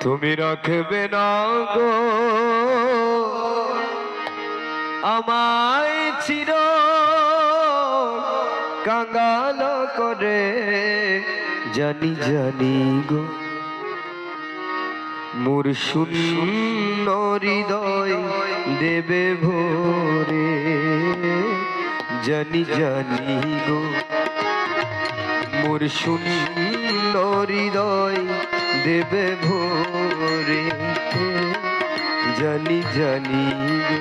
তুমি রাখবে না গো আমায় চির কাঙ্গাল করে, জানি জানি গো মোর শূন্য হৃদয় দেবে ভরে, জানি জানি গো মোর শূন্য হৃদয় দেবে ভরে, জানি জানি গো।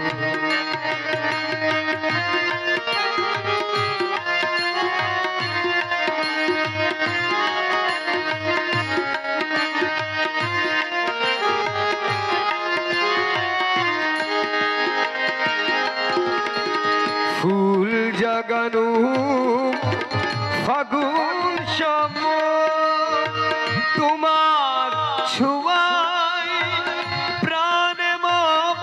ফুল জাগানো ফাগুন সময়, তোমার ছোঁয়ায় প্রাণে মম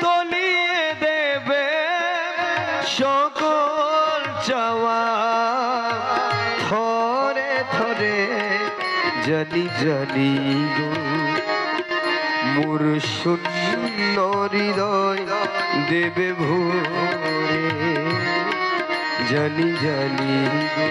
তলিয়ে দেবে সকল চাওয়া, থরে থরে জানি জানি গো মোর শূন্য হৃদয় দেবে ভরে, জানি জানি গো।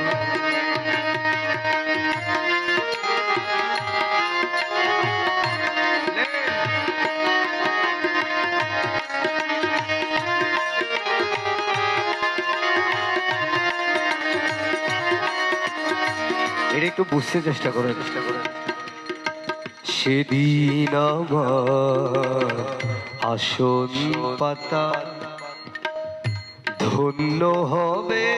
এটা একটু বুঝতে চেষ্টা করেন। সেদিন আমার আসন পাতা ধন্য হবে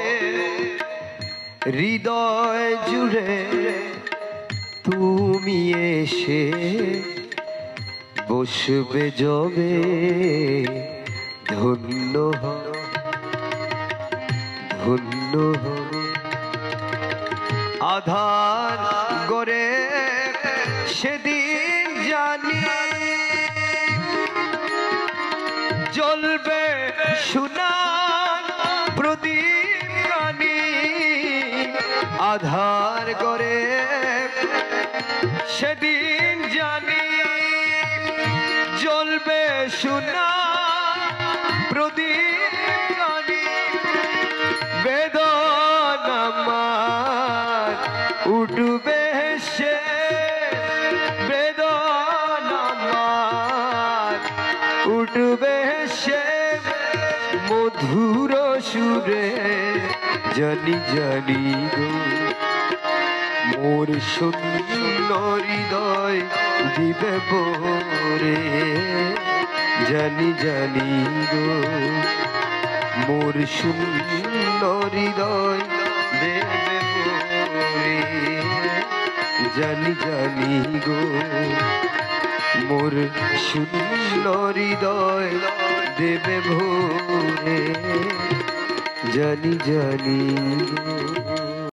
হৃদয় জুড়ে, তুমি এসে বসবে যবে, ধন্য ধন্য আধার গড়ে সেদিন জানি জ্বলবে সোনার প্রদীপ কানি, আধার গড়ে সেদিন জানি জ্বলবে সোনার প্রদীপ কানি, বেদনা আমার উঠবে সে, বেদনা আমার উঠবে সে মধুর সুরে, জানি জানি গো মোর শূন্য হৃদয় দিবে ভরে, জানি জানি গো মোর শূন্য হৃদয় দেবে ভরে, জানি জানি গো মোর শূন্য হৃদয় দেবে ভরে, জানি জানি গো।